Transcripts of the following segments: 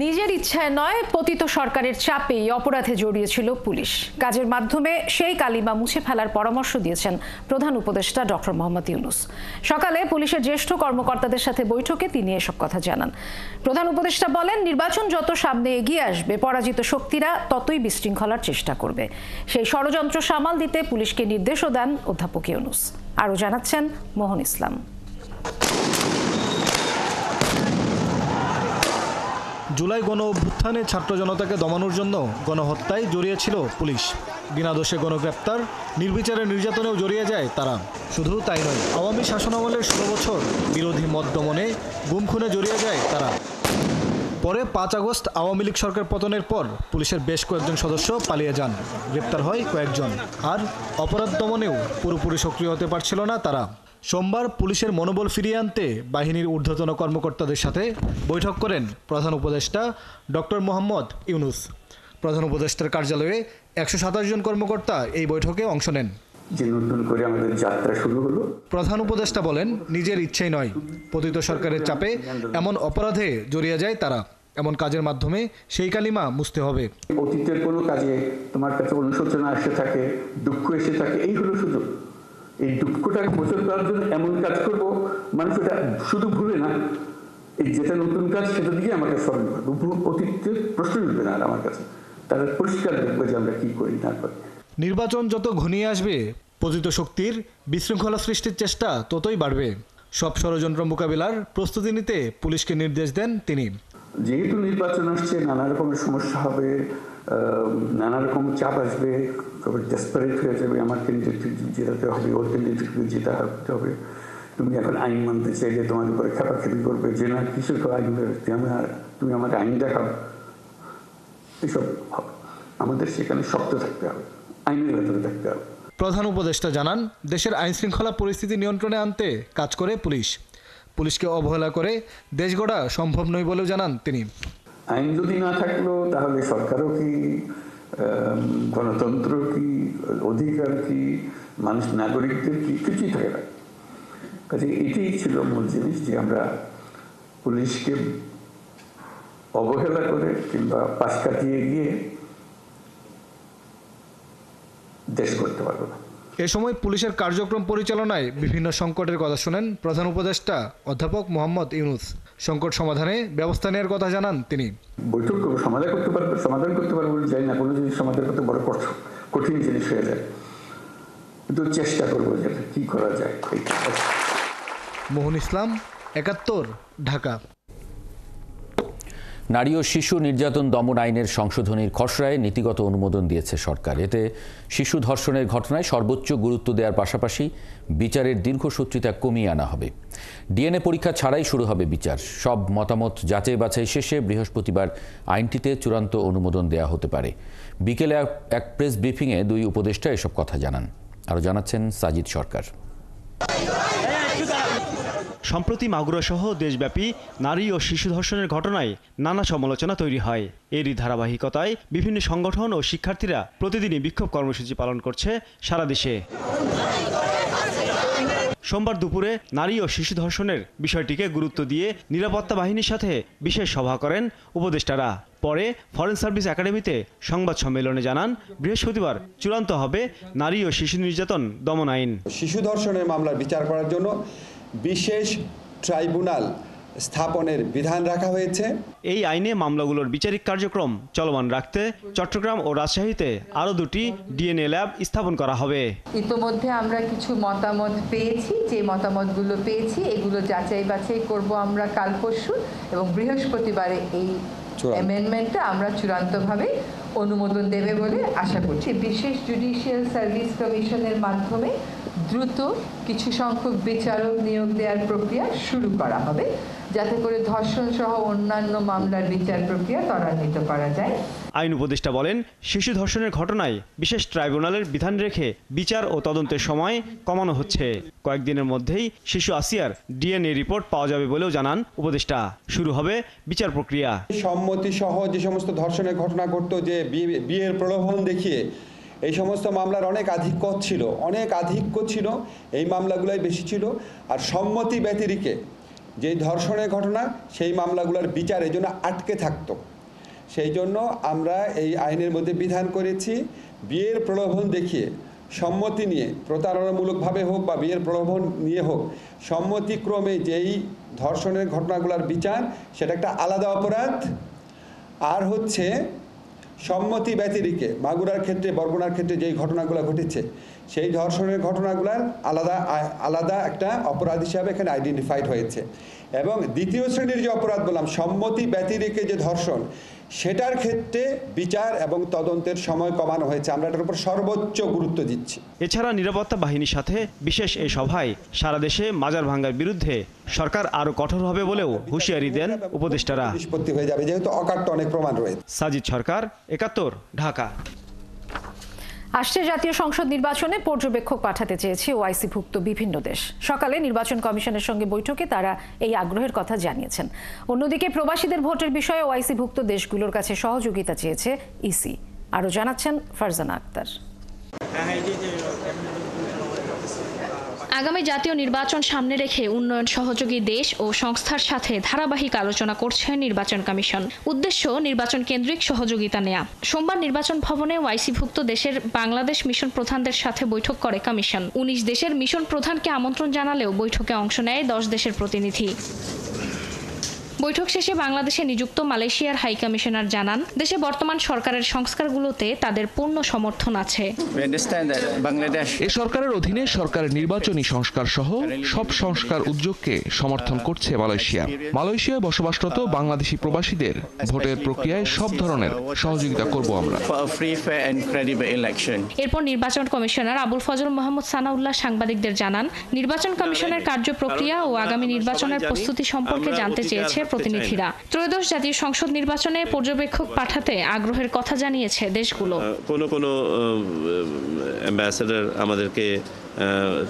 নিজের ইচ্ছায় নয়, পতিত সরকারের চাপেই অপরাধে জড়িয়েছিল পুলিশ। কাজের মাধ্যমে সেই কালিমা মুছে ফেলার পরামর্শ দিয়েছেন প্রধান উপদেষ্টা ডক্টর মোহাম্মদ ইউনূস। সকালে পুলিশের জ্যেষ্ঠ কর্মকর্তাদের সাথে বৈঠকে তিনি এসব কথা জানান। প্রধান উপদেষ্টা বলেন, নির্বাচন যত সামনে এগিয়ে আসবে, পরাজিত শক্তিরা ততই বিশৃঙ্খলার চেষ্টা করবে। সেই ষড়যন্ত্র সামাল দিতে পুলিশকে নির্দেশও দেন অধ্যাপক ইউনূস। আরও জানাচ্ছেন মোহন ইসলাম। জুলাই গণ অভ্যুত্থানে ছাত্র জনতাকে দমানোর জন্য গণহত্যায় জড়িয়েছিল পুলিশ। বিনা দোষে গণগ্রেপ্তার, নির্বিচারে নির্যাতনেও জড়িয়ে যায় তারা। শুধু তাই নয়, আওয়ামী শাসনামলের 16 বছর বিরোধী মত দমনে গুম খুনে জড়িয়ে যায় তারা। পরে 5 আগস্ট আওয়ামী লীগ সরকার পতনের পর পুলিশের বেশ কয়েকজন সদস্য পালিয়ে যান, গ্রেপ্তার হয় কয়েকজন। আর অপরাধ দমনেও পুরোপুরি সক্রিয় হতে পারছিল না তারা। সোমবার পুলিশের মনোবল ফিরিয়ে আনতে বাহিনীর ঊর্ধ্বতন কর্মকর্তাদের সাথে বৈঠক করেন প্রধান উপদেষ্টা ডক্টর মোহাম্মদ ইউনূস। প্রধান উপদেষ্টার কার্যালয়ে 127 জন কর্মকর্তা এই বৈঠকে অংশ নেন। যে নতুন করে আমাদের যাত্রা শুরু হলো। প্রধান উপদেষ্টা বলেন, নিজের ইচ্ছেই নয়, পতিত সরকারের চাপে এমন অপরাধে জড়িয়ে যায় তারা। এমন কাজের মাধ্যমে সেই কালিমা মুছতে হবে। অতীতের কোনো কাজে তোমার কাছে অনুশোচনা এসে থাকে, দুঃখ এসে থাকে, এই হলো সুযোগ। এই দুঃখটাকে মোচন করার জন্য এমন কাজ করব, মানুষ এটা শুধু ভুলে না, এই যেটা নতুন কাজ সেটা দিয়ে আমাকে স্মরণ করবো। অতীতের প্রশ্ন উঠবে না আর আমার কাছে, তারা পরিষ্কার দেখবে যে আমরা কি করি না করি। নির্বাচন যত ঘনিয়ে আসবে, পতিত শক্তির বিশৃঙ্খলা সৃষ্টির চেষ্টা ততই বাড়বে। সব ষড়যন্ত্র মোকাবিলার প্রস্তুতি নিতে পুলিশকে নির্দেশ দেন তিনি। যেহেতু নির্বাচন আসছে, নানা রকমের সমস্যা হবে, নানা রকম চাপ আসবে, সবাই ডেসপারেট হয়ে যাবে, আমার ক্যান্ডিডেটকে জেতাতে হবে, ওর ক্যান্ডিডেটকে জেতাতে হবে। তুমি এখন আইন মানতে চাইলে তোমার উপরে খেপাখেপি করবে যে না কিসের আইন, তুমি আমাকে আইন দেখাও, এসব হবে। আমাদের সেখানে শক্ত থাকতে হবে, আইনের ভেতরে থাকতে হবে। প্রধান উপদেষ্টা জানান, দেশের আইন শৃঙ্খলা পরিস্থিতি নিয়ন্ত্রণে আনতে কাজ করে পুলিশ। পুলিশকে অবহেলা করে দেশ গড়া সম্ভব নয় বলেও জানান তিনি। আইন যদি না থাকলো তাহলে সরকারও কি, গণতন্ত্র কি, অধিকার কি, মানুষ নাগরিকদের কি, কিছুই থাকে না। কাজে এটাই ছিল মূল জিনিস, যে আমরা পুলিশকে অবহেলা করে কিংবা পাশ কাটিয়ে গিয়ে দেশ করতে পারবো না। এ সময় পুলিশের কার্যক্রম পরিচালনায় বিভিন্ন সংকটের কথা শোনেন প্রধান উপদেষ্টা অধ্যাপক মোহাম্মদ ইউনূস। সংকট সমাধানে ব্যবস্থা নেওয়ার কথা জানান তিনি। বৈঠক সমাধান করতে পারবো যাই না, কোনো জিনিস সমাধান করতে বড় কঠিন জিনিস হয়ে যায়, কিন্তু চেষ্টা করবো যে কি করা যায়। মোহন ইসলাম, ৭১, ঢাকা। নারী ও শিশু নির্যাতন দমন আইনের সংশোধনীর খসড়ায় নীতিগত অনুমোদন দিয়েছে সরকার। এতে শিশু ধর্ষণের ঘটনায় সর্বোচ্চ গুরুত্ব দেওয়ার পাশাপাশি বিচারের দীর্ঘসূত্রিতা কমিয়ে আনা হবে। ডিএনএ পরীক্ষা ছাড়াই শুরু হবে বিচার। সব মতামত যাচাই বাছাই শেষে বৃহস্পতিবার আইনটিতে চূড়ান্ত অনুমোদন দেওয়া হতে পারে। বিকেলে এক প্রেস ব্রিফিংয়ে 2 উপদেষ্টা এসব কথা জানান। আরও জানাচ্ছেন সাজিদ সরকার। সম্প্রতি মাগুরা সহ দেশব্যাপী নারী ও শিশু ধর্ষণের ঘটনায় নানা সমালোচনা তৈরি হয়। এরই ধারাবাহিকতায় বিভিন্ন সংগঠন ও শিক্ষার্থীরা প্রতিদিনই বিক্ষোভ কর্মসূচি পালন করছে সারা দেশে। সোমবার দুপুরে নারী ও শিশু ধর্ষণের বিষয়টিকে গুরুত্ব দিয়ে নিরাপত্তা বাহিনীর সাথে বিশেষ সভা করেন উপদেষ্টারা। পরে ফরেন সার্ভিস একাডেমিতে সংবাদ সম্মেলনে জানান, বৃহস্পতিবার চূড়ান্ত হবে নারী ও শিশু নির্যাতন দমন আইন। শিশু ধর্ষণের মামলার বিচার করার জন্য বিশেষ ট্রাইব্যুনাল স্থাপনের বিধান রাখা হয়েছে। এই আইনে মামলাগুলোর বিচারিক কার্যক্রম চলমান রাখতে চট্টগ্রাম ও রাজশাহীতে আরও 2টি ডিএনএ ল্যাব স্থাপন করা হবে। ইতোমধ্যে আমরা কিছু মতামত পেয়েছি, যে মতামতগুলো পেয়েছি এগুলো যাচাই বাছাই করব আমরা কাল পরশু, এবং বৃহস্পতিবারে এই অ্যামেন্ডমেন্টটা আমরা চূড়ান্তভাবে অনুমোদন দেবে বলে আশা করছি। বিশেষ জুডিশিয়াল সার্ভিস কমিশনের মাধ্যমে দ্রুত কিছু সংখ্যক বিচারক নিয়োগ দেওয়ার প্রক্রিয়া শুরু করা হবে, যাতে করে ধর্ষণ সহ অন্যান্য মামলার বিচার প্রক্রিয়া ত্বরান্বিত করা যায়। আইন উপদেষ্টা বলেন, শিশু ধর্ষণের ঘটনায় বিশেষ ট্রাইব্যুনালের বিধান রেখে বিচার ও তদন্তের সময় কমানো হচ্ছে। কয়েকদিনের মধ্যেই শিশু আসিয়ার ডিএনএ রিপোর্ট পাওয়া যাবে বলেও জানান উপদেষ্টা। শুরু হবে বিচার প্রক্রিয়া। সম্মতি সহ যে সমস্ত ধর্ষণের ঘটনা ঘটতো, যে বিয়ের প্রলোভন দেখিয়ে এই সমস্ত মামলার অনেক আধিক্য ছিল, এই মামলাগুলোই বেশি ছিল। আর সম্মতি ব্যতিরেকে যেই ধর্ষণের ঘটনা সেই মামলাগুলোর বিচার এই জন্য আটকে থাকতো। সেই জন্য আমরা এই আইনের মধ্যে বিধান করেছি, বিয়ের প্রলোভন দেখিয়ে সম্মতি নিয়ে প্রতারণামূলকভাবে হোক বা বিয়ের প্রলোভন নিয়ে হোক সম্মতিক্রমে যেই ধর্ষণের ঘটনাগুলোর বিচার সেটা একটা আলাদা অপরাধ। আর হচ্ছে সম্মতি ব্যতিরেকে মাগুরার ক্ষেত্রে বরগুনার ক্ষেত্রে যেই ঘটনাগুলো ঘটেছে সেই ধর্ষণের ঘটনাগুলোর আলাদা একটা অপরাধ হিসাবে এখানে আইডেন্টিফাইড হয়েছে। এবং দ্বিতীয় শ্রেণীর যে অপরাধ বললাম সম্মতি ব্যতিরেকে যে ধর্ষণ, সেটার ক্ষেত্রে বিচার এবং তদন্তের সময় কমানো হয়েছে। আমরা এটার উপর সর্বোচ্চ গুরুত্ব দিচ্ছি। এছাড়া নিরাপত্তা বাহিনীর সাথে বিশেষ এই সভায় সারা দেশে মাজার ভাঙ্গার বিরুদ্ধে সরকার আরো কঠোর হবে বলেও হুঁশিয়ারি দেন উপদেষ্টারা। নিষ্পত্তি হয়ে যাবে যেহেতু অকাট্য অনেক প্রমাণ রয়েছে। সাজিদ সরকার, ৭১, ঢাকা। আসছে জাতীয় সংসদ নির্বাচনে পর্যবেক্ষক পাঠাতে চেয়েছে ওআইসিভুক্ত বিভিন্ন দেশ। সকালে নির্বাচন কমিশনের সঙ্গে বৈঠকে তারা এই আগ্রহের কথা জানিয়েছেন। অন্যদিকে প্রবাসীদের ভোটের বিষয়ে ওআইসিভুক্ত দেশগুলোর কাছে সহযোগিতা চেয়েছে ইসি। আরও জানাচ্ছেন ফারজানা আক্তার। আগামী জাতীয় নির্বাচন সামনে রেখে উন্নয়ন সহযোগী দেশ ও সংস্থার সাথে ধারাবাহিক আলোচনা করছে নির্বাচন কমিশন। উদ্দেশ্য নির্বাচন কেন্দ্রিক সহযোগিতা নেয়া। সোমবার নির্বাচন ভবনে ওআইসিভুক্ত দেশের বাংলাদেশ মিশন প্রধানদের সাথে বৈঠক করে কমিশন। ১৯ দেশের মিশন প্রধানকে আমন্ত্রণ জানালেও বৈঠকে অংশ নেয় ১০ দেশের প্রতিনিধি। বৈঠক শেষে বাংলাদেশে নিযুক্ত মালয়েশিয়ার হাই কমিশনার জানান, দেশে বর্তমান সরকারের সংস্কারগুলোতে তাদের পূর্ণ সমর্থন আছে। এই সরকারের অধীনে সরকারের নির্বাচনী সংস্কার সহ সব সংস্কার উদ্যোগকে সমর্থন করছে মালয়েশিয়া। মালয়েশিয়ায় বসবাসরত বাংলাদেশি প্রবাসীদের ভোটের প্রক্রিয়ায় সব ধরনের সহযোগিতা করব আমরা। এরপর নির্বাচন কমিশনার আবুল ফজল মোহাম্মদ সানাউল্লাহ সাংবাদিকদের জানান, নির্বাচন কমিশনের কার্যপ্রক্রিয়া ও আগামী নির্বাচনের প্রস্তুতি সম্পর্কে জানতে চেয়েছে প্রতিনিধিরা। ত্রয়োদশ জাতীয় সংসদ নির্বাচনে পর্যবেক্ষক পাঠাতে আগ্রহের কথা জানিয়েছে দেশগুলো। কোন অ্যাম্বাসেডর আমাদেরকে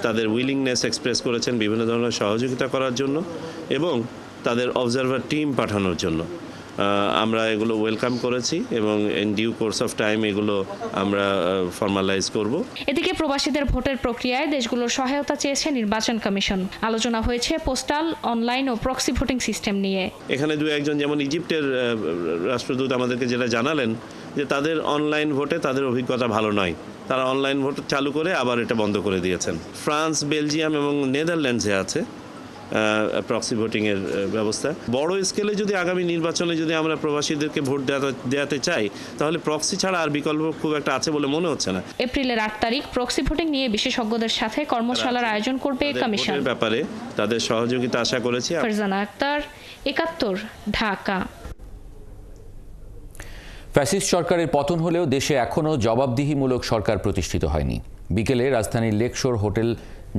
তাদের উইলিংনেস এক্সপ্রেস করেছেন বিভিন্ন ধরনের সহযোগিতা করার জন্য এবং তাদের অবজারভার টিম পাঠানোর জন্য। আমরা এগুলো ওয়েলকাম করেছি এবং in due course of time এগুলো আমরা ফর্মালাইজ করব। এদিকে প্রবাসীদের ভোটের প্রক্রিয়ায় দেশগুলোর সহায়তা চেয়েছে নির্বাচন কমিশন। আলোচনা হয়েছে পোস্টাল, অনলাইন ও প্রক্সি ভোটিং সিস্টেম নিয়ে। এখানে দু একজন যেমন ইজিপ্টের রাষ্ট্রদূত আমাদেরকে যেটা জানালেন যে তাদের অনলাইন ভোটে তাদের অভিজ্ঞতা ভালো নয়, তারা অনলাইন ভোট চালু করে আবার এটা বন্ধ করে দিয়েছেন। ফ্রান্স, বেলজিয়াম এবং নেদারল্যান্ডসে আছে প্রক্সি ভোটিংয়ের ব্যবস্থা। বড় স্কেলে যদি আগামী নির্বাচনে যদি আমরা প্রবাসীদেরকে ভোট দেওয়াতে চাই তাহলে প্রক্সি ছাড়া আর বিকল্প খুব একটা আছে বলে মনে হচ্ছে না। এপ্রিলের ৮ তারিখ প্রক্সি ভোটিং নিয়ে বিশেষজ্ঞদের সাথে কর্মশালার আয়োজন করবে কমিশন। ভোটের ব্যাপারে তাদের সহযোগিতা আশা করেছি। ফারজানা আক্তার, ৭১, ঢাকা। ফ্যাসিস্ট সরকারের পতন হলেও দেশে এখনও জবাবদিহিমূলক সরকার প্রতিষ্ঠিত হয়নি। বিকেলে রাজধানীর লেকশোর হোটেল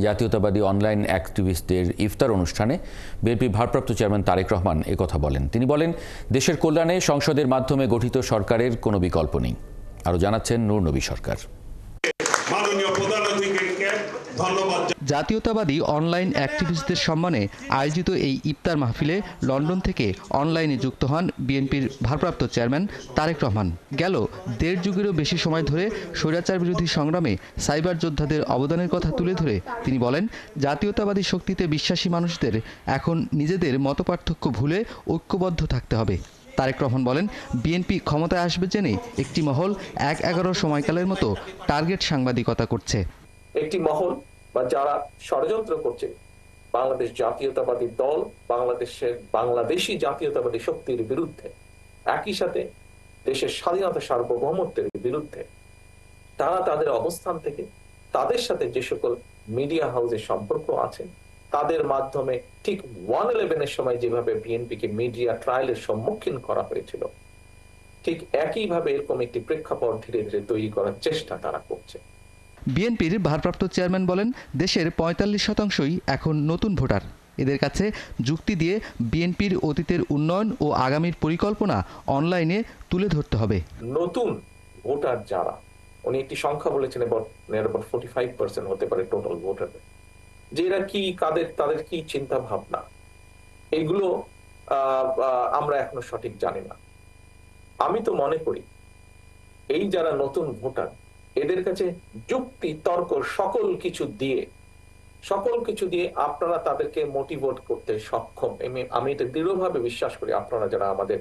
জাতীয়তাবাদী অনলাইন অ্যাক্টিভিস্টদের ইফতার অনুষ্ঠানে বিএনপির ভারপ্রাপ্ত চেয়ারম্যান তারেক রহমান একথা বলেন। তিনি বলেন, দেশের কল্যাণে সংসদের মাধ্যমে গঠিত সরকারের কোনো বিকল্প নেই। আরও জানাচ্ছেন নূর নবী সরকার। জাতীয়তাবাদী অনলাইন অ্যাক্টিভিস্টদের সম্মানে আয়োজিত এই ইফতার মাহফিলে লন্ডন থেকে অনলাইনে যুক্ত হন বিএনপির ভারপ্রাপ্ত চেয়ারম্যান তারেক রহমান। গেল ১.৫ যুগেরও বেশি সময় ধরে স্বৈরাচার বিরোধী সংগ্রামে সাইবার যোদ্ধাদের অবদানের কথা তুলে ধরে তিনি বলেন, জাতীয়তাবাদী শক্তিতে বিশ্বাসী মানুষদের এখন নিজেদের মতপার্থক্য ভুলে ঐক্যবদ্ধ থাকতে হবে। তারেক রহমান বলেন, বিএনপি ক্ষমতায় আসবে জেনে একটি মহল ১/১১ সময়কালের মতো টার্গেট সাংবাদিকতা করছে। একটি মহল বা যারা ষড়যন্ত্র করছে বাংলাদেশ জাতীয়তাবাদী দল, বাংলাদেশি জাতীয়তাবাদী শক্তির বিরুদ্ধে, একই সাথে দেশের স্বাধীনতা সার্বভৌমত্বের বিরুদ্ধে, তারা তাদের অবস্থান থেকে তাদের সাথে যে সকল মিডিয়া হাউসের সম্পর্ক আছে তাদের মাধ্যমে ঠিক 1/11-এর সময় যেভাবে বিএনপিকে মিডিয়া ট্রায়ালের সম্মুখীন করা হয়েছিল, ঠিক একইভাবে এরকম একটি প্রেক্ষাপট ধীরে ধীরে তৈরি করার চেষ্টা তারা করছে। বিএনপির ভারপ্রাপ্ত চেয়ারম্যান বলেন, দেশের ৪৫% এখন নতুন ভোটার। এদের কাছে যুক্তি দিয়ে বিএনপির অতীতের উন্নয়ন ও আগামীর পরিকল্পনা অনলাইনে তুলে ধরতে হবে। নতুন ভোটার যারা, উনি একটি সংখ্যা বলেছেন, 45% হতে পারে টোটাল ভোটার, যে এরা কি তাদের কি চিন্তা ভাবনা, এগুলো আমরা এখনো সঠিক জানি না। আমি তো মনে করি এই যারা নতুন ভোটার, এদের কাছে যুক্তি তর্ক সকল কিছু দিয়ে সকল কিছু দিয়ে আপনারা তাদেরকে মোটিভেট করতে সক্ষম। আমি এটা দৃঢ়ভাবে বিশ্বাস করি, আপনারা যারা আমাদের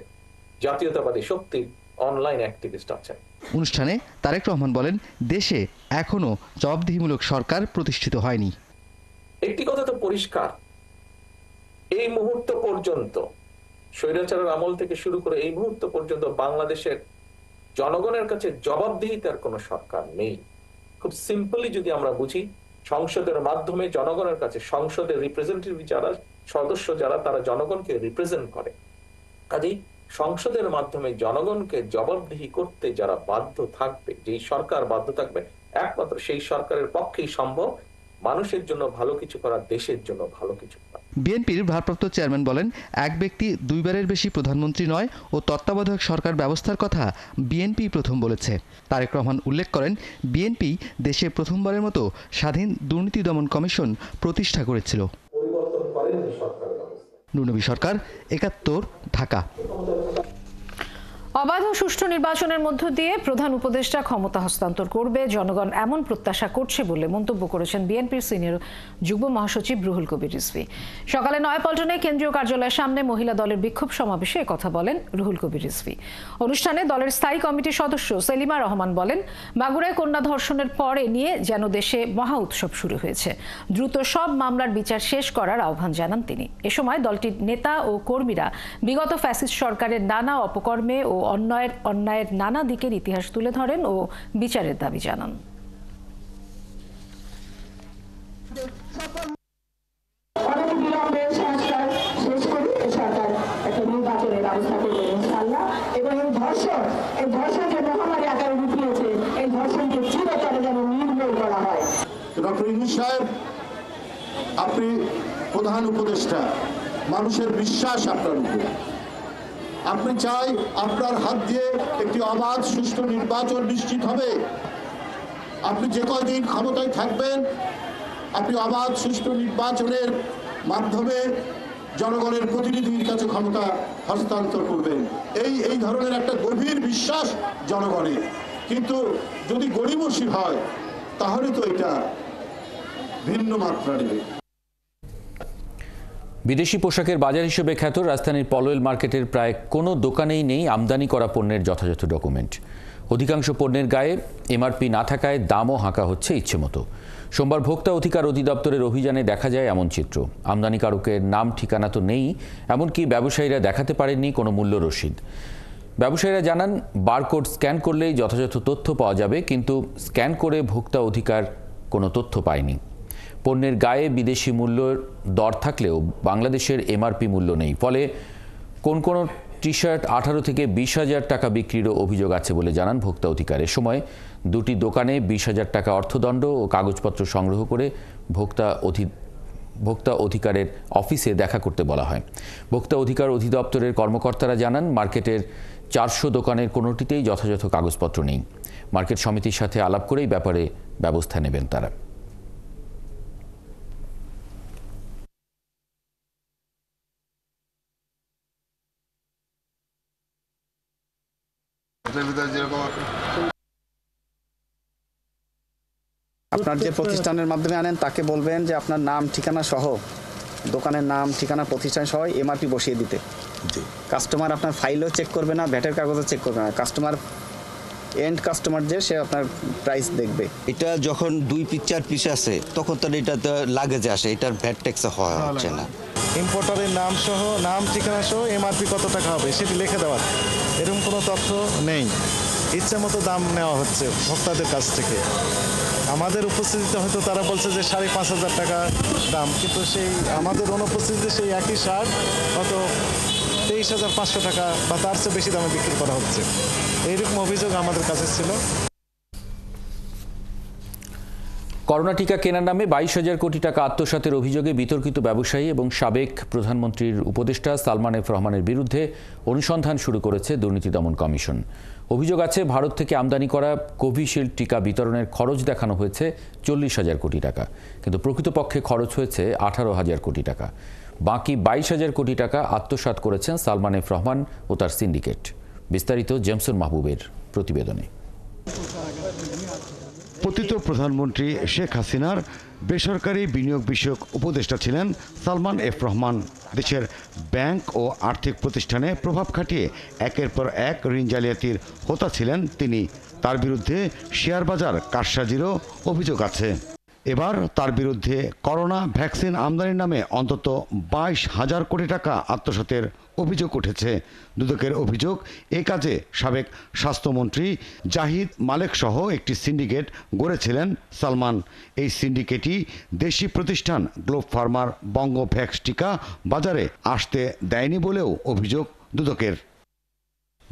জাতীয়তাবাদী শক্তির অনলাইন অ্যাক্টিভিস্ট আছেন। অনুষ্ঠানে তারেক রহমান বলেন, দেশে এখনো জবাবদিহিমূলক সরকার প্রতিষ্ঠিত হয়নি। একটি কথা তো পরিষ্কার, এই মুহূর্ত পর্যন্ত স্বৈরাচারের আমল থেকে শুরু করে এই মুহূর্ত পর্যন্ত বাংলাদেশের জনগণের কাছে জবাবদিহিতার কোনো সরকার নেই। খুব সিম্পলি যদি আমরা বুঝি, সংসদের মাধ্যমে জনগণের কাছে, সংসদের রিপ্রেজেন্টেটিভ যারা সদস্য যারা, তারা জনগণকে রিপ্রেজেন্ট করে। কাজেই সংসদের মাধ্যমে জনগণকে জবাবদিহি করতে যারা বাধ্য থাকবে, যেই সরকার বাধ্য থাকবে, একমাত্র সেই সরকারের পক্ষেই সম্ভব মানুষের জন্য ভালো কিছু করা, দেশের জন্য ভালো কিছু করা। বিএনপির ভারপ্রাপ্ত চেয়ারম্যান বলেন, এক ব্যক্তি দুইবারের বেশি প্রধানমন্ত্রী নয় ও তত্ত্বাবধায়ক সরকার ব্যবস্থার কথা বিএনপি প্রথম বলেছে। তারেক রহমান উল্লেখ করেন, বিএনপি দেশে প্রথমবারের মতো স্বাধীন দুর্নীতি দমন কমিশন প্রতিষ্ঠা করেছিল। নুরনবী সরকার, ৭১, ঢাকা। অবাধ ও সুষ্ঠু নির্বাচনের মধ্য দিয়ে প্রধান উপদেষ্টা ক্ষমতা হস্তান্তর করবে জনগণ, এমন প্রত্যাশা করছে বলে মন্তব্য করেছেন বিএনপির সিনিয়র যুগ্ম মহাসচিব রুহুল কবির রিজভী। সকালে নয়াপল্টনে কেন্দ্রীয় কার্যালয়ের সামনে মহিলা দলের বিক্ষোভ সমাবেশে একথা বলেন রুহুল কবির রিজভী। অনুষ্ঠানে দলের স্থায়ী কমিটির সদস্য সেলিমা রহমান বলেন, মাগুরায় কন্যা ধর্ষণের পরে নিয়ে যেন দেশে মহা উৎসব শুরু হয়েছে। দ্রুত সব মামলার বিচার শেষ করার আহ্বান জানান তিনি। এ সময় দলটির নেতা ও কর্মীরা বিগত ফ্যাসিস্ট সরকারের নানা অপকর্মে ও অন্যায়ের নানা দিকের ইতিহাস তুলে ধরেন ও বিচারের দাবি জানান। ডক্টর ইউনূস সাহেব, আপনি প্রধান উপদেষ্টা, মানুষের বিশ্বাস আপনার উপর। আপনি চাই আপনার হাত দিয়ে একটি অবাধ সুষ্ঠু নির্বাচন নিশ্চিত হবে। আপনি যে কয়দিন ক্ষমতায় থাকবেন, আপনি অবাধ সুষ্ঠু নির্বাচনের মাধ্যমে জনগণের প্রতিনিধির কাছে ক্ষমতা হস্তান্তর করবেন। এই ধরনের একটা গভীর বিশ্বাস জনগণের। কিন্তু যদি গড়িমসি হয়, তাহলে তো এটা ভিন্ন মাত্রা নেবে। বিদেশি পোশাকের বাজার হিসেবে খ্যাত রাজধানীর পলওয়েল মার্কেটের প্রায় কোনো দোকানেই নেই আমদানি করা পণ্যের যথাযথ ডকুমেন্ট। অধিকাংশ পণ্যের গায়ে এমআরপি না থাকায় দামও হাঁকা হচ্ছে ইচ্ছেমতো। সোমবার ভোক্তা অধিকার অধিদপ্তরের অভিযানে দেখা যায় এমন চিত্র। আমদানিকারকের নাম ঠিকানা তো নেই, এমনকি ব্যবসায়ীরা দেখাতে পারেননি কোনো মূল্য রসিদ। ব্যবসায়ীরা জানান, বারকোড স্ক্যান করলেই যথাযথ তথ্য পাওয়া যাবে, কিন্তু স্ক্যান করে ভোক্তা অধিকার কোনো তথ্য পায়নি। পণ্যের গায়ে বিদেশি মূল্যের দর থাকলেও বাংলাদেশের এমআরপি মূল্য নেই। ফলে কোন টি শার্ট 18 থেকে 20,000 টাকা বিক্রিরও অভিযোগ আছে বলে জানান ভোক্তা অধিকার। এ সময় দুটি দোকানে 20,000 টাকা অর্থদণ্ড ও কাগজপত্র সংগ্রহ করে ভোক্তা অধিকারের অফিসে দেখা করতে বলা হয়। ভোক্তা অধিকার অধিদপ্তরের কর্মকর্তারা জানান, মার্কেটের 400 দোকানের কোনোটিতেই যথাযথ কাগজপত্র নেই। মার্কেট সমিতির সাথে আলাপ করেই ব্যাপারে ব্যবস্থা নেবেন তারা। আপনার যে প্রতিষ্ঠানের মাধ্যমে আনেন তাকে বলবেন যে আপনার নাম ঠিকানা সহ, দোকানের নাম ঠিকানা প্রতিষ্ঠান সহ এমআরপি বসিয়ে দিতে। কাস্টমার আপনার ফাইলও চেক করবে না, ভ্যাটের কাগজও চেক করবে না। কাস্টমার এন্ড কাস্টমার যে সে আপনার প্রাইস দেখবে। এটা যখন 2 পিস 4 পিস আসে তখন তার এটা লাগেজে আসে, এটার ভ্যাট ট্যাক্স হচ্ছে না। ইম্পোর্টারের নাম সহ, নাম ঠিকানা সহ এমআরপি কত টাকা হবে সেটি লিখে দেওয়ার এরকম কোনো তথ্য নেই। ইচ্ছে মতো দাম নেওয়া হচ্ছে ভোক্তাদের কাছ থেকে। আমাদের উপস্থিতিতে হয়তো তারা বলছে যে 5,500 টাকা দাম, কিন্তু সেই আমাদের অনুপস্থিতিতে সেই একই শার্ট হয়তো 23,500 টাকা বা তার চেয়ে বেশি দামে বিক্রি করা হচ্ছে। এইরকম অভিযোগ আমাদের কাছে ছিল। করোনা টিকা কেনার নামে 22,000 কোটি টাকা আত্মসাতের অভিযোগে বিতর্কিত ব্যবসায়ী এবং সাবেক প্রধানমন্ত্রীর উপদেষ্টা সালমান এফ রহমানের বিরুদ্ধে অনুসন্ধান শুরু করেছে দুর্নীতি দমন কমিশন। অভিযোগ আছে, ভারত থেকে আমদানি করা কোভিশিল্ড টিকা বিতরণের খরচ দেখানো হয়েছে 40,000 কোটি টাকা, কিন্তু প্রকৃতপক্ষে খরচ হয়েছে 18,000 কোটি টাকা। বাকি 22,000 কোটি টাকা আত্মসাৎ করেছেন সালমান এফ রহমান ও তার সিন্ডিকেট। বিস্তারিত জেমসন মাহবুবের প্রতিবেদনে। পতিত প্রধানমন্ত্রী শেখ হাসিনার বেসরকারি বিনিয়োগ বিষয়ক উপদেষ্টা ছিলেন সালমান এফ রহমান। দেশের ব্যাংক ও আর্থিক প্রতিষ্ঠানে প্রভাব খাটিয়ে একের পর এক ঋণ জালিয়াতির হোতা ছিলেন তিনি। তার বিরুদ্ধে শেয়ার বাজার কারসাজিরও অভিযোগ আছে। এবার তার বিরুদ্ধে করোনা ভ্যাকসিন আমদানির নামে অন্তত 22,000 কোটি টাকা আত্মসাতের অভিযোগ উঠেছে। দুদকের অভিযোগ, এ কাজে সাবেক স্বাস্থ্যমন্ত্রী জাহিদ মালেক সহ একটি সিন্ডিকেট গড়েছিলেন সালমান। এই সিন্ডিকেটই দেশি প্রতিষ্ঠান গ্লোব ফার্মার বঙ্গভ্যাক্স টিকা বাজারে আসতে দেয়নি বলেও অভিযোগ দুদকের।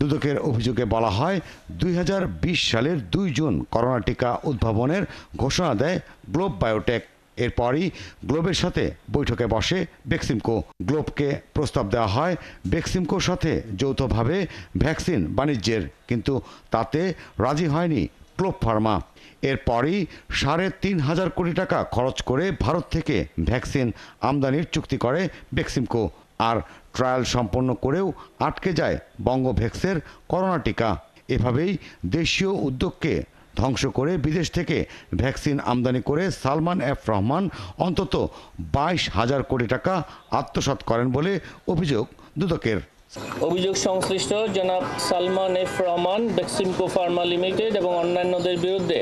দুদকের অভিযোগে বলা হয়, 2020 সালের 2 জুন করোনা টিকা উদ্ভাবনের ঘোষণা দেয় গ্লোব বায়োটেক। এরপরই গ্লোবের সাথে বৈঠকে বসে বেক্সিমকো। গ্লোবকে প্রস্তাব দেওয়া হয় বেক্সিমকোর সাথে যৌথভাবে ভ্যাকসিন বাণিজ্যের, কিন্তু তাতে রাজি হয়নি গ্লোব ফার্মা। এরপরই 3,500 কোটি টাকা খরচ করে ভারত থেকে ভ্যাকসিন আমদানির চুক্তি করে বেক্সিমকো। আর ট্রায়াল সম্পন্ন করেও আটকে যায় বঙ্গভ্যাক্সের করোনা টিকা। এভাবেই দেশীয় উদ্যোগকে ধ্বংস করে বিদেশ থেকে ভ্যাকসিন আমদানি করে সালমান এফ রহমান অন্তত 22,000 কোটি টাকা আত্মসাৎ করেন বলে অভিযোগ দুদকের। অভিযোগ সংশ্লিষ্ট জনাব Salman F Rahman, Beximco Pharma limited এবং অন্যান্যদের বিরুদ্ধে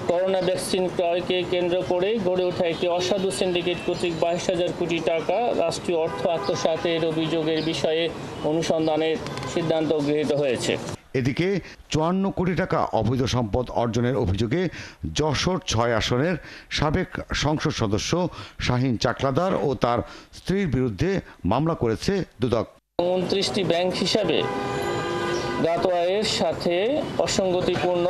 করোনা ভ্যাকসিন ক্রয়কে কেন্দ্র করে গড়ে ওঠা একটি অসাধু সিন্ডিকেট কর্তৃক 22,000 কোটি টাকা রাষ্ট্রীয় অর্থ আত্মসাতের অভিযোগের বিষয়ে অনুসন্ধানের সিদ্ধান্ত গৃহীত হয়েছে। এদিকে 54 কোটি টাকা অবৈধ সম্পদ অর্জনের অভিযোগে যশোর 6 আসনের সাবেক সংসদ সদস্য শাহিন চাকলাদার ও তার স্ত্রীর বিরুদ্ধে মামলা করেছে দুদক। 29টি ব্যাংক হিসাবে জ্ঞাত আয়ের সাথে অসঙ্গতিপূর্ণ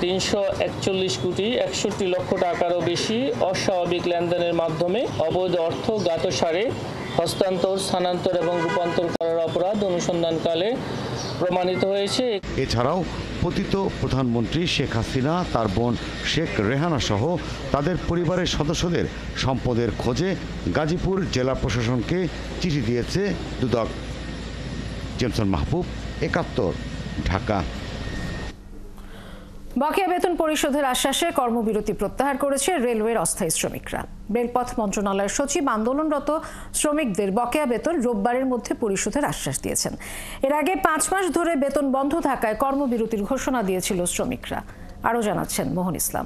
341 কোটি 61 লক্ষ টাকারও বেশি অস্বাভাবিক লেনদেনের মাধ্যমে অবৈধ অর্থ জ্ঞাতসারে হস্তান্তর, স্থানান্তর এবং রূপান্তর করার অপরাধ অনুসন্ধানকালে প্রমাণিত হয়েছে। এছাড়াও পতিত প্রধানমন্ত্রী শেখ হাসিনা, তার বোন শেখ রেহানা সহ তাদের পরিবারের সদস্যদের সম্পদের খোঁজে গাজীপুর জেলা প্রশাসনকে চিঠি দিয়েছে দুদক। জেমসন মাহবুব, 71, ঢাকা। বকেয়া বেতন পরিশোধের আশ্বাসে কর্মবিরতি প্রত্যাহার করেছে রেলওয়ের অস্থায়ী শ্রমিকরা। রেলপথ মন্ত্রণালয়ের সচিব আন্দোলনরত শ্রমিকদের বকেয়া বেতন রোববারের মধ্যে পরিশোধের আশ্বাস দিয়েছেন। এর আগে 5 মাস ধরে বেতন বন্ধ থাকায় কর্মবিরতির ঘোষণা দিয়েছিল শ্রমিকরা। আরও জানাচ্ছেন মোহন ইসলাম।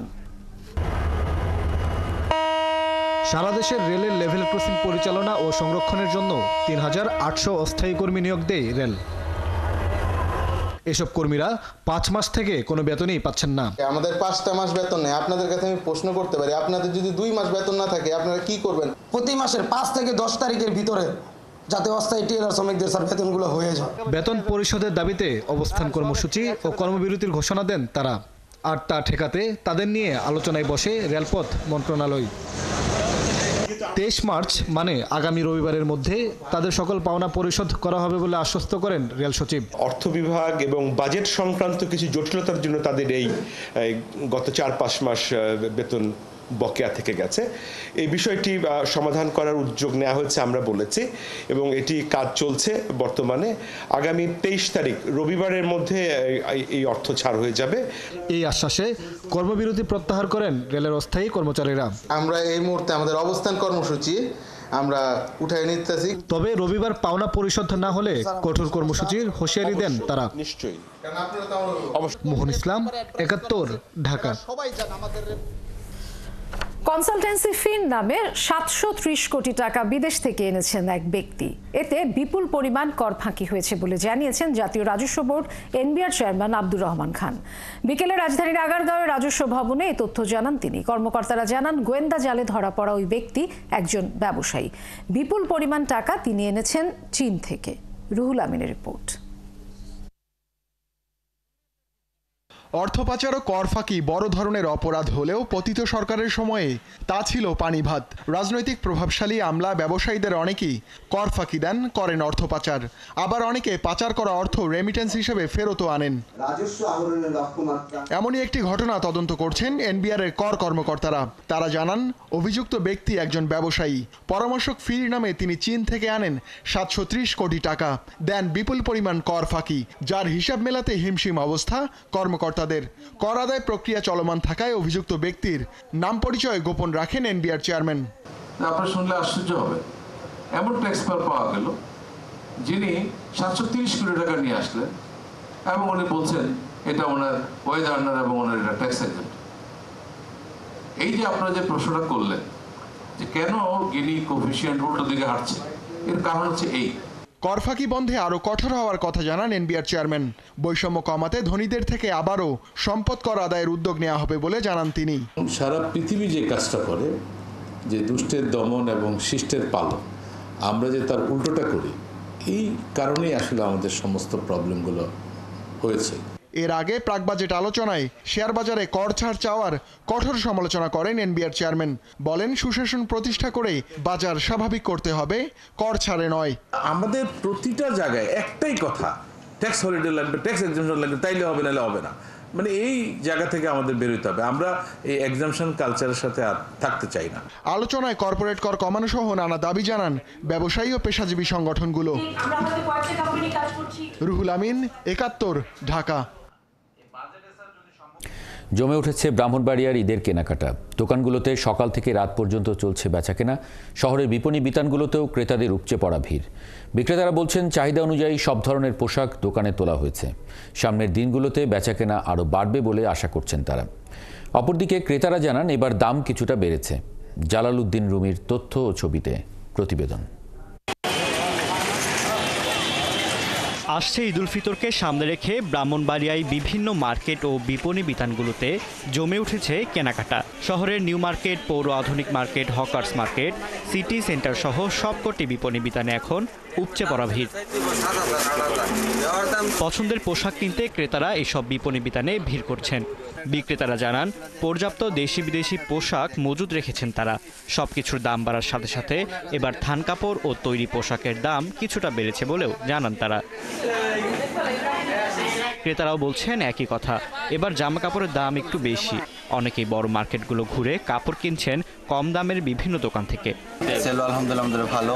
সারা দেশের রেলের লেভেল ক্রসিং পরিচালনা ও সংরক্ষণের জন্য 3,800 অস্থায়ী কর্মী নিয়োগ দেয় রেল। এসব কর্মীরা 5 মাস থেকে কোনো বেতনই পাচ্ছেন না। আমাদের 5টা মাস বেতন নেই। আপনাদের কাছে আমি প্রশ্ন করতে পারি, আপনাদের যদি 2 মাস বেতন না থাকে আপনারা কি করবেন? প্রতি মাসের 5 থেকে 10 তারিখের ভিতরে যাতে অস্থায়ী টেলার শ্রমিকদের স্যার বেতনগুলো হয়ে যায়। বেতন পরিশোধের দাবিতে অবস্থান কর্মসূচি ও কর্মবিরতির ঘোষণা দেন তারা। আর তা ঠেকাতে তাদের নিয়ে আলোচনায় বসে রেলপথ মন্ত্রণালয়। 23 মার্চ মানে আগামী রবিবারের মধ্যে তাদের সকল পাওনা পরিশোধ করা হবে বলে আশ্বস্ত করেন রেল সচিব। অর্থ বিভাগ এবং বাজেট সংক্রান্ত কিছু জটিলতার জন্য তাদের এই গত 4-5 মাস বেতন বকেয়া থেকে গেছে। এই বিষয়টি সমাধান করার উদ্যোগ নেওয়া হয়েছে আমরা বলেছি, এবং এটি কাজ চলছে বর্তমানে। আগামী 23 তারিখ রবিবারের মধ্যে এই অর্থ ছাড় হয়ে যাবে। এই আশ্বাসে কর্মবিরতি প্রত্যাহার করেন রেলের অস্থায়ী কর্মচারীরা। আমরা এই মুহূর্তে আমাদের অবস্থান কর্মসূচি আমরা উঠাই নিতেছি। তবে রবিবার পাওনা পরিশোধ না হলে কঠোর কর্মসূচির হুঁশিয়ারি দেন তারা। নিশ্চয়ই। মোহন ইসলাম, 71, ঢাকা। কনসালটেন্সি ফির নামে 730 কোটি টাকা বিদেশ থেকে এনেছেন এক ব্যক্তি। এতে বিপুল পরিমাণ কর ফাঁকি হয়েছে বলে জানিয়েছেন জাতীয় রাজস্ব board NBR chairman Abdur Rahman Khan. বিকেলে রাজধানীর আগারগাঁওয়ের রাজস্ব ভবনে এই তথ্য জানান তিনি। কর্মকর্তারা জানান, গোয়েন্দা জালে ধরা পড়া ওই ব্যক্তি একজন ব্যবসায়ী। বিপুল পরিমাণ টাকা তিনি এনেছেন চীন থেকে। রুহুল আমিনের রিপোর্ট। অর্থ পাচার ও কর ফাঁকি বড় ধরনের অপরাধ হলেও পতিত সরকারের সময়ে তা ছিল পানি ভাত। রাজনৈতিক প্রভাবশালী আমলা ব্যবসায়ীদের অনেকেই কর ফাঁকি দেন, করেন অর্থ পাচার। আবার অনেকে পাচার করা অর্থ রেমিটেন্স হিসেবে ফেরতও আনেন। এমনই একটি ঘটনা তদন্ত করছেন এনবিআর এর কর কর্মকর্তারা। তারা জানান, অভিযুক্ত ব্যক্তি একজন ব্যবসায়ী। পরামর্শক ফির নামে তিনি চীন থেকে আনেন 730 কোটি টাকা, দেন বিপুল পরিমাণ কর ফাঁকি, যার হিসাব মেলাতে হিমশিম অবস্থা কর্মকর্তা কর্মকর্তাদের। কর আদায় প্রক্রিয়া চলমান থাকায় অভিযুক্ত ব্যক্তির নাম পরিচয় গোপন রাখেন এনবিআর চেয়ারম্যান। আপনারা শুনলে আশ্চর্য হবে, এমন ট্যাক্স পেয়ার পাওয়া গেল যিনি 730 কোটি টাকা নিয়ে আসলেন এবং উনি বলছেন এটা ওনার ওয়েজ আর্নার এবং ওনার এটা ট্যাক্স এজেন্ট। এই যে আপনারা যে প্রশ্নটা করলেন যে কেন গিনি কোফিশিয়েন্ট উল্টো দিকে হাঁটছে, এর কারণ হচ্ছে এই কর ফাঁকি বন্ধে আরও কঠোর হওয়ার কথা জানান এনবিআর চেয়ারম্যান। বৈষম্য কমাতে ধনীদের থেকে আবারও সম্পদ কর আদায়ের উদ্যোগ নেওয়া হবে বলে জানান তিনি। সারা পৃথিবী যে কাজটা করে, যে দুষ্টের দমন এবং শিষ্টের পালন, আমরা যে তার উল্টোটা করি, এই কারণেই আসলে আমাদের সমস্ত প্রবলেমগুলো হয়েছে। এর আগে প্রাক বাজেট আলোচনায় শেয়ার বাজারে কর ছাড় চাওয়ার কঠোর সমালোচনা করেন এনবিআর চেয়ারম্যান। বলেন সুশাসন প্রতিষ্ঠা করে বাজার স্বাভাবিক করতে হবে, কর ছাড়ে নয়। আমাদের প্রতিটা জায়গায় একটাই কথা, ট্যাক্স হলিডে লাগবে, ট্যাক্স এক্সাম্পশন লাগবে, তাইলে হবে নাহলে হবে না। মানে এই জায়গা থেকে আমাদের বেরোতে হবে। আমরা এই এক্সাম্পশন কালচারের সাথে আর থাকতে চাই না। আলোচনায় কর্পোরেট কর কমানো সহ নানা দাবি জানান ব্যবসায়ী ও পেশাজীবী সংগঠনগুলো। রুহুল আমিন, ৭১, ঢাকা। জমে উঠেছে ব্রাহ্মণবাড়িয়ার ঈদের কেনাকাটা। দোকানগুলোতে সকাল থেকে রাত পর্যন্ত চলছে বেচাকেনা। শহরের বিপণী বিতানগুলোতেও ক্রেতাদের উপচে পড়া ভিড়। বিক্রেতারা বলছেন চাহিদা অনুযায়ী সব ধরনের পোশাক দোকানে তোলা হয়েছে। সামনের দিনগুলোতে বেচাকেনা আরও বাড়বে বলে আশা করছেন তারা। অপরদিকে ক্রেতারা জানান এবার দাম কিছুটা বেড়েছে। জালালউদ্দিন রুমির তথ্য ও ছবিতে প্রতিবেদন। আসছে ঈদুল ফিতরকে সামনে রেখে ব্রাহ্মণবাড়িয়ায় বিভিন্ন মার্কেট ও বিপণী বিতানগুলোতে জমে উঠেছে কেনাকাটা। শহরের নিউ মার্কেট, পৌর আধুনিক market, hawkers market, city centre সহ সবকটি বিপণী বিতানে এখন উপচে পড়া ভিড়। পছন্দের পোশাক কিনতে ক্রেতারা এসব বিপণী বিতানে ভিড় করছেন। বিক্রেতারা জানান পর্যাপ্ত দেশি বিদেশি পোশাক মজুদ রেখেছেন তারা। সবকিছুর দাম বাড়ার সাথে সাথে এবার থান কাপড় ও তৈরি পোশাকের দাম কিছুটা বেড়েছে বলেও জানান তারা। ক্রেতারাও বলছেন একই কথা, এবার জামা কাপড়ের দাম একটু বেশি। অনেকেই বড় মার্কেটগুলো ঘুরে কাপড় কিনছেন কম দামের বিভিন্ন দোকান থেকে। সেল আলহামদুলিল্লাহ আমাদের ভালো।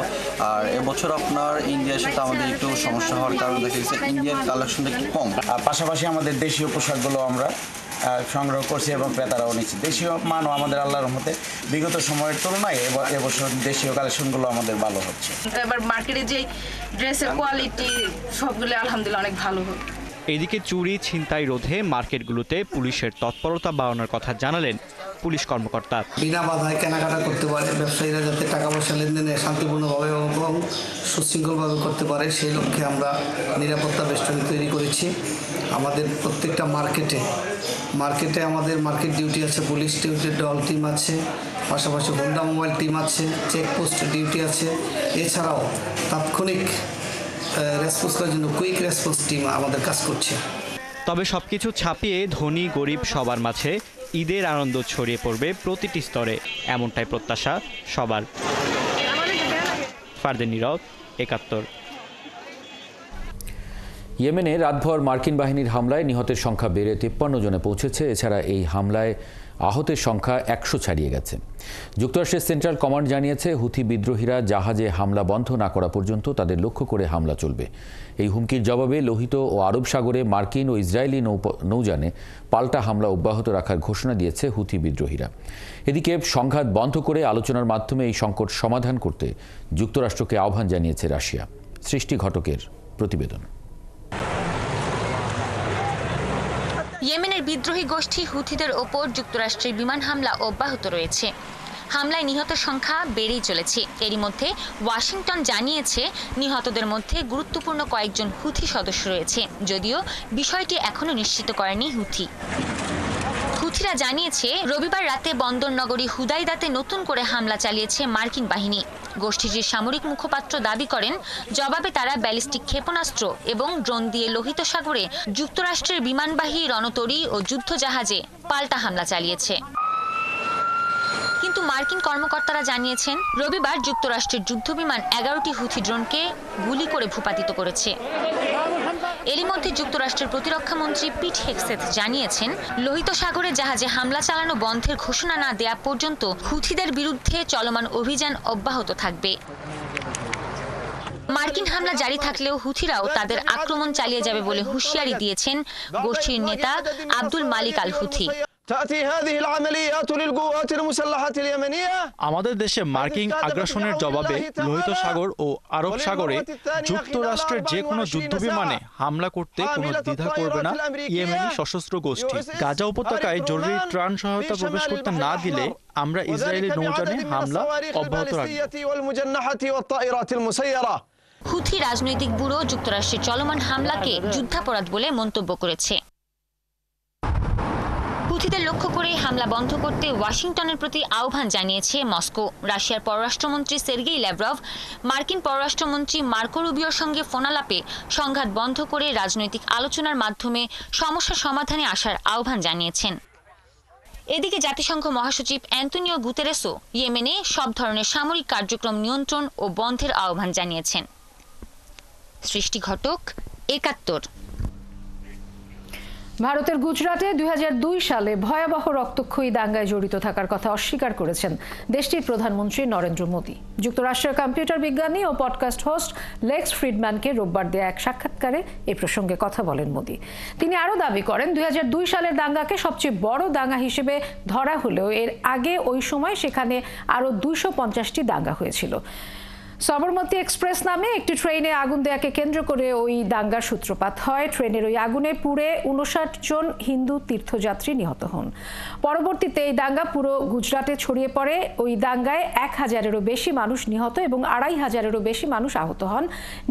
আর এবছর আপনার ইন্ডিয়ার সাথে আমাদের একটু সমস্যা হওয়ার কারণে দেখা গেছে ইন্ডিয়ান কালেকশনটা একটু কম। আর পাশাপাশি আমাদের দেশীয় পোশাকগুলো আমরা সংগ্রহ করছি এবং ক্রেতারাও নিচ্ছি। দেশীয় মানও আমাদের আল্লাহর রহমতে বিগত সময়ের তুলনায় এবছর দেশীয় কালেকশনগুলো আমাদের ভালো হচ্ছে। এবার মার্কেটে যে ড্রেসের কোয়ালিটি সবগুলো আলহামদুলিল্লাহ অনেক ভালো হচ্ছে। এদিকে চুরি ছিনতাই রোধে মার্কেটগুলোতে পুলিশের তৎপরতা বাড়ানোর কথা জানালেন পুলিশ কর্মকর্তা। বিনা বাধায় কেনাকাটা করতে পারে, ব্যবসায়ীরা যাতে টাকা পয়সা লেনদেনে শান্তিপূর্ণভাবে এবং সুশৃঙ্খলভাবে করতে পারে সেই লক্ষ্যে আমরা নিরাপত্তা বেষ্টনী তৈরি করেছি। আমাদের প্রত্যেকটা মার্কেটে আমাদের মার্কেট ডিউটি আছে, পুলিশ ডিউটির দল টিম আছে, পাশাপাশি হোন্ডা মোবাইল টিম আছে, চেকপোস্ট ডিউটি আছে। এছাড়াও তাৎক্ষণিক রেসপন্স করার জন্য কুইক রেসপন্স টিম আমাদের কাজ করছে। তবে সবকিছু ছাপিয়ে ধনী গরিব সবার মাঝে ঈদের আনন্দ ছড়িয়ে পড়বে প্রতিটি স্তরে, এমনটাই প্রত্যাশা সবার। ফারদিন নীরব, ৭১। ইয়েমেনে রাতভর মার্কিন বাহিনীর হামলায় নিহতের সংখ্যা বেড়ে ৫৩ জনে পৌঁছেছে। এছাড়া এই হামলায় আহতের সংখ্যা ১০০ ছাড়িয়ে গেছে। যুক্তরাষ্ট্রের সেন্ট্রাল কমান্ড জানিয়েছে হুথি বিদ্রোহীরা জাহাজে হামলা বন্ধ না করা পর্যন্ত তাদের লক্ষ্য করে হামলা চলবে। এই হুমকির জবাবে লোহিত ও আরব সাগরে মার্কিন ও ইসরায়েলি নৌযানে পাল্টা হামলা অব্যাহত রাখার ঘোষণা দিয়েছে হুথি বিদ্রোহীরা। এদিকে সংঘাত বন্ধ করে আলোচনার মাধ্যমে এই সংকট সমাধান করতে যুক্তরাষ্ট্রকে আহ্বান জানিয়েছে রাশিয়া। সৃষ্টি ঘটকের প্রতিবেদন। ইয়েমেনের বিদ্রোহী গোষ্ঠী হুথিদের ওপর যুক্তরাষ্ট্রের বিমান হামলা অব্যাহত রয়েছে। হামলায় নিহতের সংখ্যা বেড়েই চলেছে। এরই মধ্যে ওয়াশিংটন জানিয়েছে নিহতদের মধ্যে গুরুত্বপূর্ণ কয়েকজন হুথি সদস্য রয়েছে, যদিও বিষয়টি এখনো নিশ্চিত করেনি হুথি। হুথিরা জানিয়েছে রবিবার রাতে বন্দর নগরী হুদাইদাতে নতুন করে হামলা চালিয়েছে মার্কিন বাহিনী। গোষ্ঠীটির সামরিক মুখপাত্র দাবি করেন জবাবে তারা ব্যালিস্টিক ক্ষেপণাস্ত্র এবং ড্রোন দিয়ে লোহিত সাগরে যুক্তরাষ্ট্রের বিমানবাহী রণতরী ও যুদ্ধজাহাজে পাল্টা হামলা চালিয়েছে। কিন্তু মার্কিন কর্মকর্তারা জানিয়েছেন রবিবার যুক্তরাষ্ট্রের যুদ্ধবিমান ১১টি হুথি ড্রোনকে গুলি করে ভূপাতিত করেছে। এরই মধ্যে যুক্তরাষ্ট্রের প্রতিরক্ষা মন্ত্রী পিট হেগসেথ জানিয়েছেন লোহিত সাগরে জাহাজে হামলা চালানো বন্ধের ঘোষণা না দেয়া পর্যন্ত হুথিদের বিরুদ্ধে চলমান অভিযান অব্যাহত থাকবে। মার্কিন হামলা জারি থাকলেও হুথিরাও তাদের আক্রমণ চালিয়ে যাবে বলে হুঁশিয়ারি দিয়েছেন গোষ্ঠীর নেতা আব্দুল মালিক আল হুথি। আমাদের দেশে মার্কিন আগ্রাসনের জবাবে লোহিত সাগর ও আরব সাগরে যুক্তরাষ্ট্রের যে কোনো যুদ্ধ বিমানে হামলা করতে কোনো দ্বিধা করবে না ইয়েমেনি সশস্ত্র গোষ্ঠী। গাজা উপত্যকায় জরুরি ত্রাণ সহায়তা প্রবেশ করতে না দিলে আমরা ইসরায়েলি নৌযানে হামলা অব্যাহত রাখব। হুথি রাজনৈতিক ব্যুরো যুক্তরাষ্ট্রের চলমান হামলাকে যুদ্ধাপরাধ বলে মন্তব্য করেছে। হুথিদের লক্ষ্য করে হামলা বন্ধ করতে ওয়াশিংটনের প্রতি আহ্বান জানিয়েছে মস্কো। রাশিয়ার পররাষ্ট্রমন্ত্রী সের্গেই ল্যাভরভ মার্কিন পররাষ্ট্রমন্ত্রী মার্কো রুবিওর সঙ্গে ফোনালাপে সংঘাত বন্ধ করে রাজনৈতিক আলোচনার মাধ্যমে সমস্যা সমাধানে আসার আহ্বান জানিয়েছেন। এদিকে জাতিসংঘ মহাসচিব অ্যান্তোনিও গুতেরেসও ইয়েমেনে সব ধরনের সামরিক কার্যক্রম নিয়ন্ত্রণ ও বন্ধের আহ্বান জানিয়েছেন। সৃষ্টি ঘটক, ৭১। ভারতের গুজরাটে ২০০২ সালে ভয়াবহ রক্তক্ষয়ী দাঙ্গায় জড়িত থাকার কথা অস্বীকার করেছেন দেশটির প্রধানমন্ত্রী নরেন্দ্র মোদী। যুক্তরাষ্ট্রের কম্পিউটার বিজ্ঞানী ও পডকাস্ট হোস্ট লেক্স ফ্রিডম্যানকে রোববার দেয়া এক সাক্ষাৎকারে এ প্রসঙ্গে কথা বলেন মোদী। তিনি আরও দাবি করেন ২০০২ সালের দাঙ্গাকে সবচেয়ে বড় দাঙ্গা হিসেবে ধরা হলেও এর আগে ওই সময় সেখানে আরও ২৫০টি দাঙ্গা হয়েছিল। সবরমতী এক্সপ্রেস নামে একটি ট্রেনে আগুন দেয়াকে কেন্দ্র করে ওই দাঙ্গার সূত্রপাত হয়। ট্রেনের ওই আগুনে পুড়ে ৫৯ জন হিন্দু তীর্থযাত্রী নিহত হন। পরবর্তীতে এই দাঙ্গা পুরো গুজরাটে ছড়িয়ে পড়ে। ওই দাঙ্গায় ১,০০০-এরও বেশি মানুষ নিহত এবং ২৫০০-এরও বেশি মানুষ আহত হন।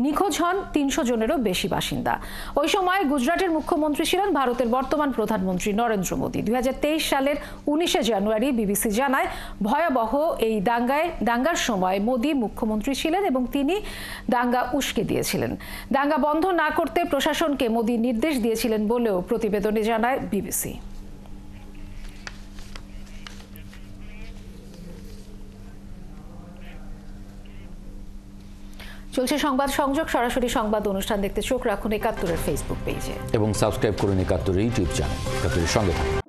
নিখোঁজ হন ৩০০ জনেরও বেশি বাসিন্দা। ওই সময় গুজরাটের মুখ্যমন্ত্রী ছিলেন ভারতের বর্তমান প্রধানমন্ত্রী নরেন্দ্র মোদী। ২০২৩ সালের ১৯শে জানুয়ারি বিবিসি জানায় ভয়াবহ এই দাঙ্গার সময় মোদী মুখ্যমন্ত্রী ছিলেন এবং তিনি দাঙ্গা উস্কে দিয়েছিলেন। দাঙ্গা বন্ধ না করতে প্রশাসনকে মোদী নির্দেশ দিয়েছিলেন বলেও প্রতিবেদনে জানায় বিবিসি। চলছে সংবাদ সংযোগ। সরাসরি সংবাদ অনুষ্ঠান দেখতে চোখ রাখুন ৭১-এর ফেসবুক পেজে এবং সাবস্ক্রাইব করুন ৭১ ইউটিউব চ্যানেল। ৭১-এর সঙ্গে থাকুন।